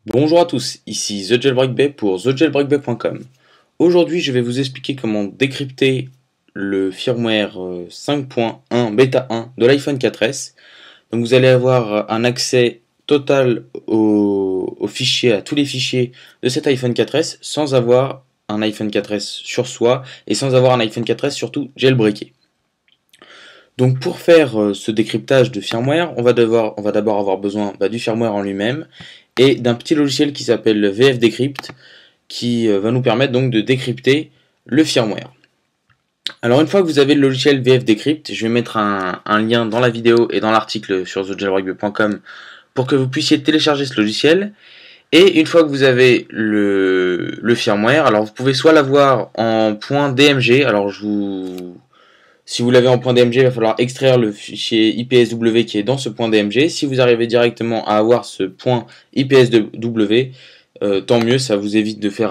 Bonjour à tous, ici The Jailbreak Bay pour thejailbreakbay.com. Aujourd'hui, je vais vous expliquer comment décrypter le firmware 5.1 bêta 1 de l'iPhone 4S. Donc vous allez avoir un accès total aux fichiers, à tous les fichiers de cet iPhone 4S sans avoir un iPhone 4S sur soi et sans avoir un iPhone 4S surtout jailbreaké. Donc pour faire ce décryptage de firmware, on va d'abord avoir besoin du firmware en lui-même et d'un petit logiciel qui s'appelle VF Decrypt qui va nous permettre donc de décrypter le firmware. Alors une fois que vous avez le logiciel VF Decrypt, je vais mettre un lien dans la vidéo et dans l'article sur thejailbreakbay.com pour que vous puissiez télécharger ce logiciel. Et une fois que vous avez le firmware, alors vous pouvez soit l'avoir en .dmg, alors si vous l'avez en .dmg, il va falloir extraire le fichier IPSW qui est dans ce .dmg. Si vous arrivez directement à avoir ce .IPSW, tant mieux, ça vous évite de faire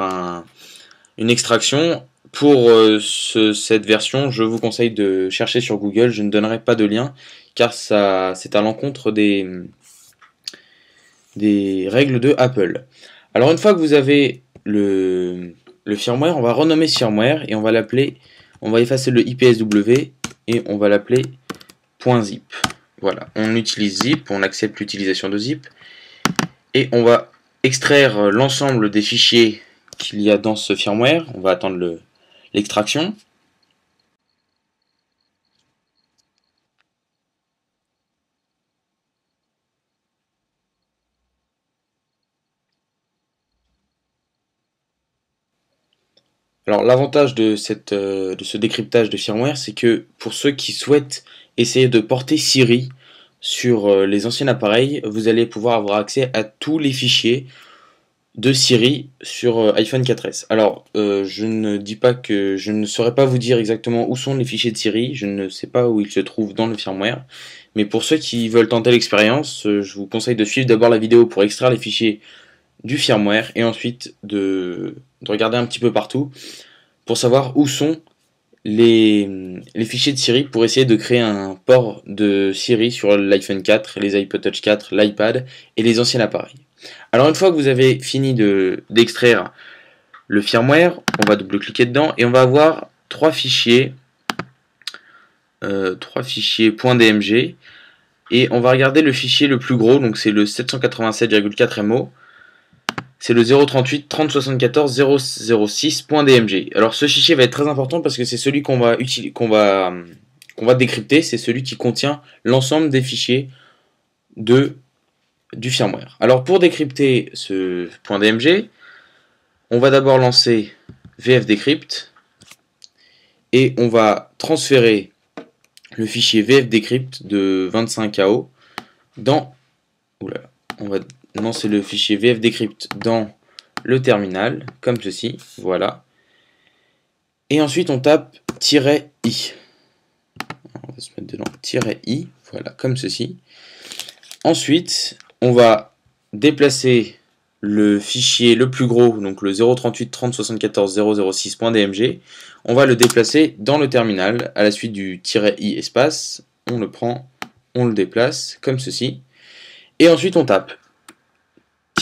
une extraction. Pour cette version, je vous conseille de chercher sur Google, je ne donnerai pas de lien, car c'est à l'encontre des règles de Apple. Alors une fois que vous avez le firmware, on va renommer ce firmware et on va effacer le IPSW et on va l'appeler .zip. Voilà, on utilise zip, on accepte l'utilisation de zip et on va extraire l'ensemble des fichiers qu'il y a dans ce firmware. On va attendre l'extraction. Alors l'avantage de ce décryptage de firmware, c'est que pour ceux qui souhaitent essayer de porter Siri sur les anciens appareils, vous allez pouvoir avoir accès à tous les fichiers de Siri sur iPhone 4S. Alors je ne dis pas que je ne saurais pas vous dire exactement où sont les fichiers de Siri, je ne sais pas où ils se trouvent dans le firmware, mais pour ceux qui veulent tenter l'expérience, je vous conseille de suivre d'abord la vidéo pour extraire les fichiers du firmware et ensuite de regarder un petit peu partout pour savoir où sont les fichiers de Siri pour essayer de créer un port de Siri sur l'iPhone 4, les iPod Touch 4, l'iPad et les anciens appareils. Alors une fois que vous avez fini d'extraire le firmware, on va double-cliquer dedans et on va avoir trois fichiers .dmg et on va regarder le fichier le plus gros, donc c'est le 787,4 MO. C'est le 038 30 74 006.dmg. Alors ce fichier va être très important parce que c'est celui qu'on va décrypter, c'est celui qui contient l'ensemble des fichiers du firmware. Alors pour décrypter ce .dmg, on va d'abord lancer VF Decrypt et on va transférer le fichier VF Decrypt de 25KO dans... Oulala, on va lancer le fichier VF Decrypt dans le terminal, comme ceci, voilà. Et ensuite on tape -i. On va se mettre dedans, -i, voilà, comme ceci. Ensuite, on va déplacer le fichier le plus gros, donc le 038 30 74 006.dmg. On va le déplacer dans le terminal à la suite du -i espace. On le prend, on le déplace, comme ceci. Et ensuite on tape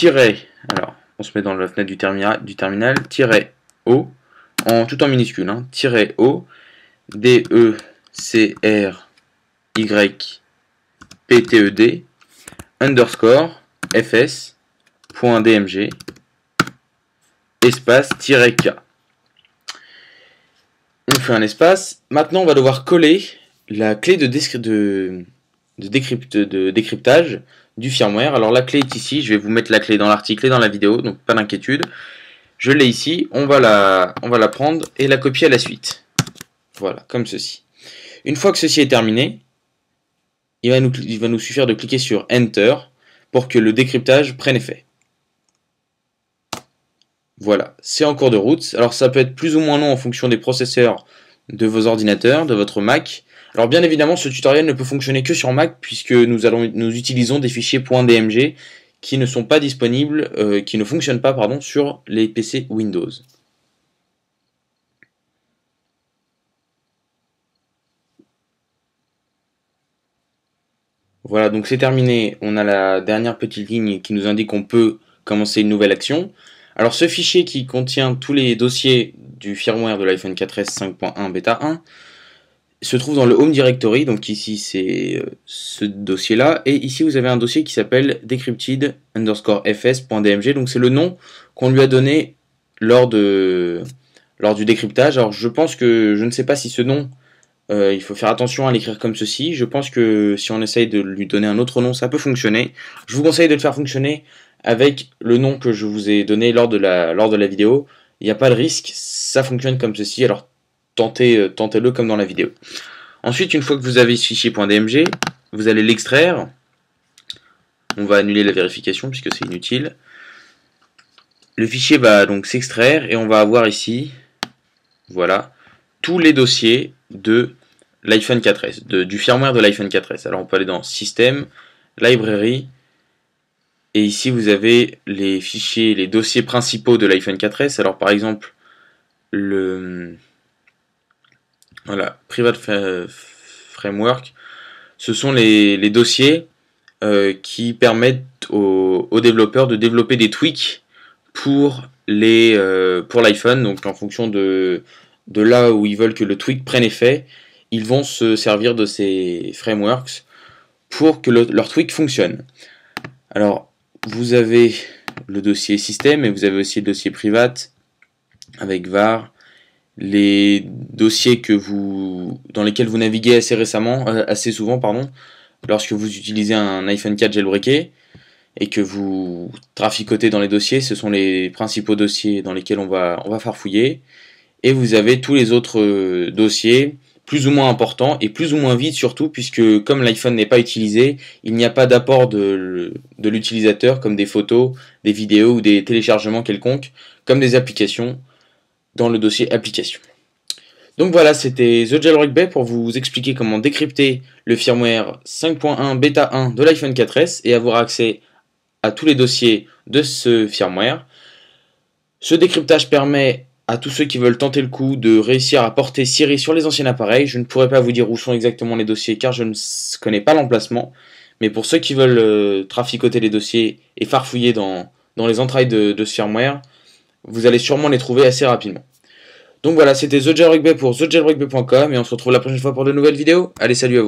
alors on se met dans la fenêtre du terminal, -o, tout en minuscule, hein, -o, DECRYPTED, underscore, fs.dmg, espace, -k. On fait un espace. Maintenant, on va devoir coller la clé de décryptage du firmware. Alors la clé est ici, je vais vous mettre la clé dans l'article et dans la vidéo, donc pas d'inquiétude. Je l'ai ici, on va la prendre et la copier à la suite. Voilà, comme ceci. Une fois que ceci est terminé, il va nous suffire de cliquer sur Enter pour que le décryptage prenne effet. Voilà, c'est en cours de route. Alors ça peut être plus ou moins long en fonction des processeurs de vos ordinateurs, de votre Mac. Alors bien évidemment, ce tutoriel ne peut fonctionner que sur Mac puisque nous utilisons des fichiers .dmg qui ne sont pas disponibles, qui ne fonctionnent pas pardon, sur les PC Windows. Voilà, donc c'est terminé. On a la dernière petite ligne qui nous indique qu'on peut commencer une nouvelle action. Alors ce fichier qui contient tous les dossiers du firmware de l'iPhone 4S 5.1 bêta 1 se trouve dans le Home Directory, donc ici c'est ce dossier là, et ici vous avez un dossier qui s'appelle decrypted_fs.dmg, donc c'est le nom qu'on lui a donné lors du décryptage. Alors je pense que, je ne sais pas si ce nom, il faut faire attention à l'écrire comme ceci. Je pense que si on essaye de lui donner un autre nom, ça peut fonctionner. Je vous conseille de le faire fonctionner avec le nom que je vous ai donné lors de la vidéo. Il n'y a pas de risque, ça fonctionne comme ceci, alors tentez-le comme dans la vidéo. Ensuite, une fois que vous avez ce fichier .dmg, vous allez l'extraire. On va annuler la vérification puisque c'est inutile. Le fichier va donc s'extraire et on va avoir ici, voilà, tous les dossiers de l'iPhone 4S, du firmware de l'iPhone 4S. Alors on peut aller dans Système, Library, et ici vous avez les fichiers, les dossiers principaux de l'iPhone 4S. Alors par exemple, voilà, Private Framework, ce sont les dossiers qui permettent aux développeurs de développer des tweaks pour l'iPhone. Donc en fonction de là où ils veulent que le tweak prenne effet, ils vont se servir de ces frameworks pour que leur tweak fonctionne. Alors vous avez le dossier système et vous avez aussi le dossier private avec var, les dossiers dans lesquels vous naviguez assez souvent, lorsque vous utilisez un iPhone 4 jailbreaké et que vous traficotez dans les dossiers. Ce sont les principaux dossiers dans lesquels on va farfouiller. Et vous avez tous les autres dossiers, plus ou moins importants et plus ou moins vides surtout, puisque comme l'iPhone n'est pas utilisé, il n'y a pas d'apport de l'utilisateur, comme des photos, des vidéos ou des téléchargements quelconques, comme des applications, dans le dossier application. Donc voilà, c'était The Jailbreak Bay pour vous expliquer comment décrypter le firmware 5.1 bêta 1 de l'iPhone 4S et avoir accès à tous les dossiers de ce firmware. Ce décryptage permet à tous ceux qui veulent tenter le coup de réussir à porter Siri sur les anciens appareils. Je ne pourrais pas vous dire où sont exactement les dossiers car je ne connais pas l'emplacement, mais pour ceux qui veulent traficoter les dossiers et farfouiller dans les entrailles de ce firmware, vous allez sûrement les trouver assez rapidement. Donc voilà, c'était The Jailbreak Bay pour thejailbreakbay.com et on se retrouve la prochaine fois pour de nouvelles vidéos. Allez, salut à vous.